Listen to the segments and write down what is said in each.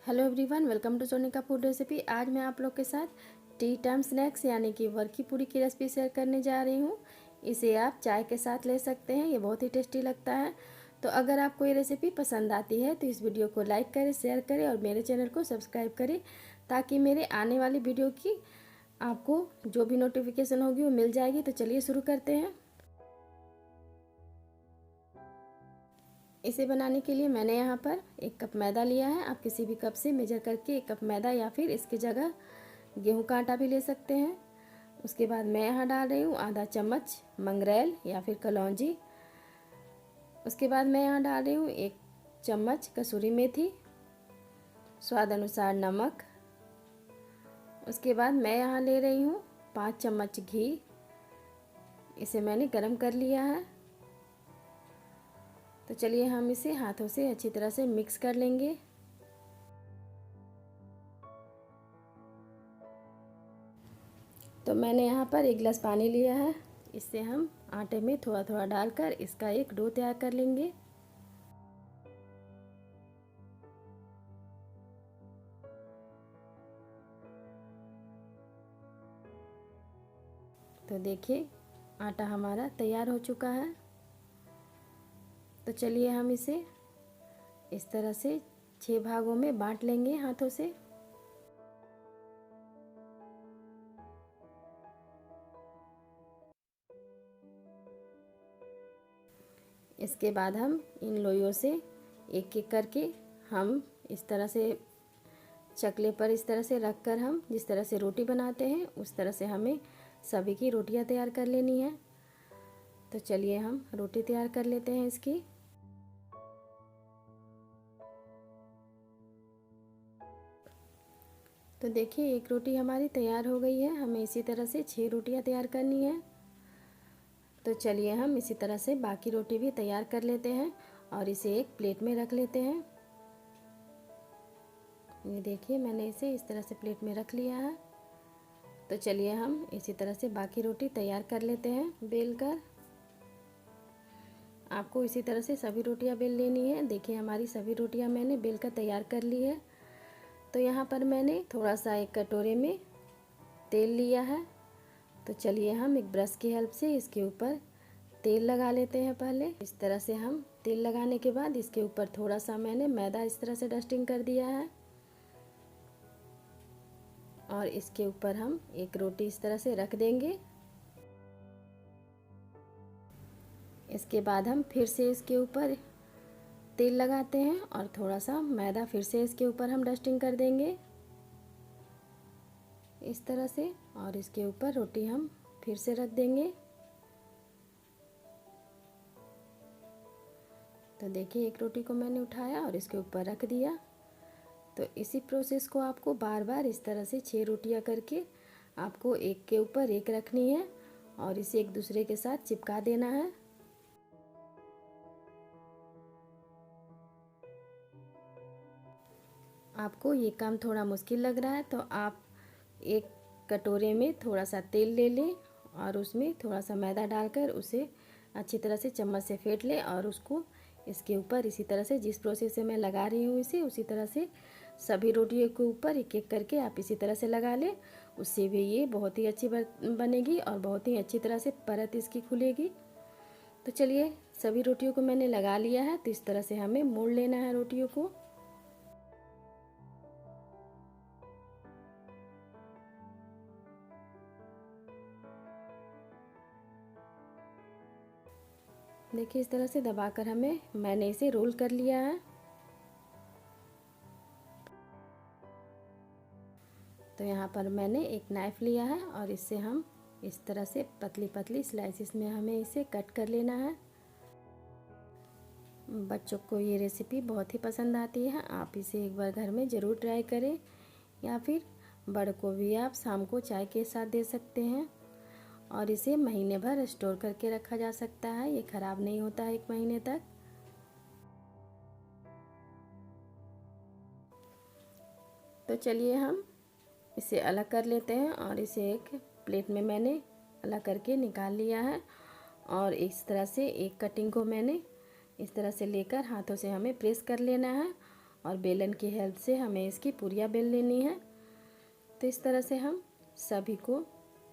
Hello everyone, welcome to Sonika food recipe. आज मैं आप लोग के साथ टी टाइम स्नैक्स यानी कि वर्की पूरी की रेसिपी शेयर करने जा रही हूँ। इसे आप चाय के साथ ले सकते हैं, ये बहुत ही टेस्टी लगता है। तो अगर आपको ये रेसिपी पसंद आती है तो इस वीडियो को लाइक करें, शेयर करें और मेरे चैनल को सब्सक्राइब करें, ताकि मेरे आने वाली वीडियो की आपको जो भी नोटिफिकेशन होगी वो मिल जाएगी। तो चलिए शुरू करते हैं। इसे बनाने के लिए मैंने यहाँ पर 1 कप मैदा लिया है। आप किसी भी कप से मेजर करके 1 कप मैदा या फिर इसकी जगह गेहूं का आटा भी ले सकते हैं। उसके बाद मैं यहाँ डाल रही हूँ आधा चम्मच मंगरेल या फिर कलौंजी। उसके बाद मैं यहाँ डाल रही हूँ 1 चम्मच कसूरी मेथी, स्वाद अनुसार नमक। उसके बाद मैं यहाँ ले रही हूँ 5 चम्मच घी। इसे मैंने गरम कर लिया है। तो चलिए हम इसे हाथों से अच्छी तरह से मिक्स कर लेंगे। तो मैंने यहाँ पर 1 गिलास पानी लिया है। इससे हम आटे में थोड़ा थोड़ा डालकर इसका एक डो तैयार कर लेंगे। तो देखिए आटा हमारा तैयार हो चुका है। तो चलिए हम इसे इस तरह से 6 भागों में बांट लेंगे हाथों से। इसके बाद हम इन लोइयों से एक एक करके हम इस तरह से चकले पर इस तरह से रख कर हम जिस तरह से रोटी बनाते हैं उस तरह से हमें सभी की रोटियां तैयार कर लेनी है। तो चलिए हम रोटी तैयार कर लेते हैं इसकी। तो देखिए एक रोटी हमारी तैयार हो गई है। हमें इसी तरह से 6 रोटियां तैयार करनी है। तो चलिए हम इसी तरह से बाकी रोटी भी तैयार कर लेते हैं और इसे एक प्लेट में रख लेते हैं। ये देखिए मैंने इसे इस तरह से प्लेट में रख लिया है। तो चलिए हम इसी तरह से बाकी रोटी तैयार कर लेते हैं बेल कर। आपको इसी तरह से सभी रोटियां बेल लेनी है। देखिए हमारी सभी रोटियां मैंने बेल कर तैयार कर ली है। तो यहाँ पर मैंने थोड़ा सा एक कटोरे में तेल लिया है। तो चलिए हम एक ब्रश की हेल्प से इसके ऊपर तेल लगा लेते हैं। पहले इस तरह से हम तेल लगाने के बाद इसके ऊपर थोड़ा सा मैंने मैदा इस तरह से डस्टिंग कर दिया है और इसके ऊपर हम एक रोटी इस तरह से रख देंगे। इसके बाद हम फिर से इसके ऊपर तेल लगाते हैं और थोड़ा सा मैदा फिर से इसके ऊपर हम डस्टिंग कर देंगे इस तरह से, और इसके ऊपर रोटी हम फिर से रख देंगे। तो देखिए एक रोटी को मैंने उठाया और इसके ऊपर रख दिया। तो इसी प्रोसेस को आपको बार बार इस तरह से 6 रोटियां करके आपको एक के ऊपर एक रखनी है और इसे एक दूसरे के साथ चिपका देना है। आपको ये काम थोड़ा मुश्किल लग रहा है तो आप एक कटोरे में थोड़ा सा तेल ले लें और उसमें थोड़ा सा मैदा डालकर उसे अच्छी तरह से चम्मच से फेंट लें और उसको इसके ऊपर इसी तरह से जिस प्रोसेस से मैं लगा रही हूँ इसे उसी तरह से सभी रोटियों के ऊपर एक एक करके आप इसी तरह से लगा लें। उससे भी ये बहुत ही अच्छी बनेगी और बहुत ही अच्छी तरह से परत इसकी खुलेगी। तो चलिए सभी रोटियों को मैंने लगा लिया है। तो इस तरह से हमें मोड़ लेना है रोटियों को। देखिए इस तरह से दबाकर मैंने इसे रोल कर लिया है। तो यहाँ पर मैंने एक नाइफ लिया है और इससे हम इस तरह से पतली पतली स्लाइसिस में हमें इसे कट कर लेना है। बच्चों को ये रेसिपी बहुत ही पसंद आती है। आप इसे एक बार घर में ज़रूर ट्राई करें या फिर बड़ों को भी आप शाम को चाय के साथ दे सकते हैं और इसे महीने भर स्टोर करके रखा जा सकता है। ये ख़राब नहीं होता है 1 महीने तक। तो चलिए हम इसे अलग कर लेते हैं और इसे एक प्लेट में मैंने अलग करके निकाल लिया है और इस तरह से एक कटिंग को मैंने इस तरह से लेकर हाथों से हमें प्रेस कर लेना है और बेलन की हेल्प से हमें इसकी पूरियाँ बेल लेनी है। तो इस तरह से हम सभी को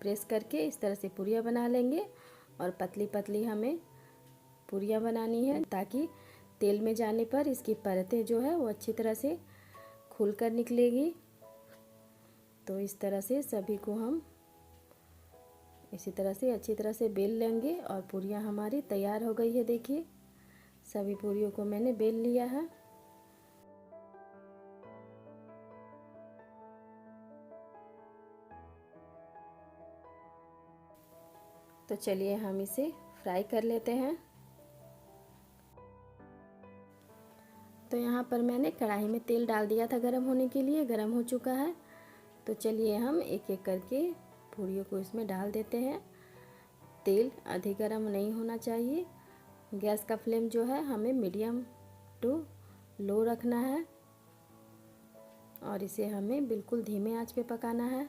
प्रेस करके इस तरह से पूरियाँ बना लेंगे और पतली पतली हमें पूरियाँ बनानी है, ताकि तेल में जाने पर इसकी परतें जो है वो अच्छी तरह से खुल कर निकलेगी। तो इस तरह से सभी को हम इसी तरह से अच्छी तरह से बेल लेंगे और पूरियाँ हमारी तैयार हो गई है। देखिए सभी पूरियों को मैंने बेल लिया है। तो चलिए हम इसे फ्राई कर लेते हैं। तो यहाँ पर मैंने कढ़ाई में तेल डाल दिया था गरम होने के लिए, गरम हो चुका है। तो चलिए हम एक एक करके पूरियों को इसमें डाल देते हैं। तेल अधिक गरम नहीं होना चाहिए। गैस का फ्लेम जो है हमें मीडियम टू लो रखना है और इसे हमें बिल्कुल धीमे आंच पे पकाना है।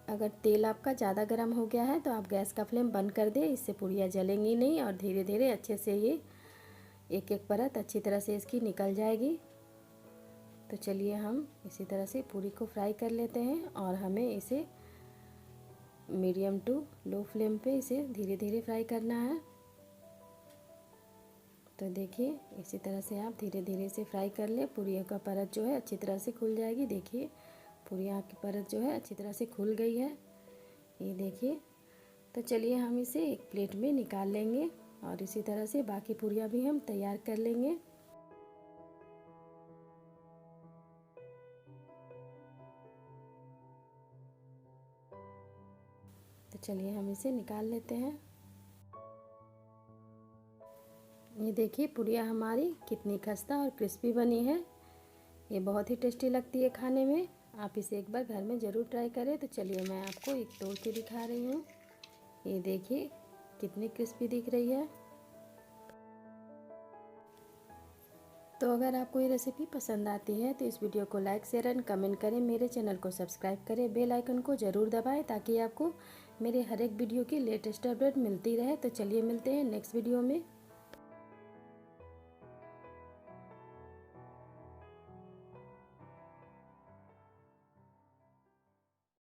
अगर तेल आपका ज़्यादा गर्म हो गया है तो आप गैस का फ्लेम बंद कर दें, इससे पूरियाँ जलेंगी नहीं और धीरे धीरे अच्छे से ये एक एक परत अच्छी तरह से इसकी निकल जाएगी। तो चलिए हम इसी तरह से पूरी को फ्राई कर लेते हैं और हमें इसे मीडियम टू लो फ्लेम पे इसे धीरे धीरे फ्राई करना है। तो देखिए इसी तरह से आप धीरे धीरे से फ्राई कर ले, पूरियों का परत जो है अच्छी तरह से खुल जाएगी। देखिए पूरियाँ की परत जो है अच्छी तरह से खुल गई है, ये देखिए। तो चलिए हम इसे एक प्लेट में निकाल लेंगे और इसी तरह से बाकी पूरियाँ भी हम तैयार कर लेंगे। तो चलिए हम इसे निकाल लेते हैं। ये देखिए पूरियाँ हमारी कितनी खस्ता और क्रिस्पी बनी है। ये बहुत ही टेस्टी लगती है खाने में। आप इसे एक बार घर में ज़रूर ट्राई करें। तो चलिए मैं आपको एक तोड़ के दिखा रही हूँ। ये देखिए कितनी क्रिस्पी दिख रही है। तो अगर आपको ये रेसिपी पसंद आती है तो इस वीडियो को लाइक शेयर एंड कमेंट करें, मेरे चैनल को सब्सक्राइब करें, बेल आइकन को ज़रूर दबाएं ताकि आपको मेरे हर एक वीडियो की लेटेस्ट अपडेट मिलती रहे। तो चलिए मिलते हैं नेक्स्ट वीडियो में।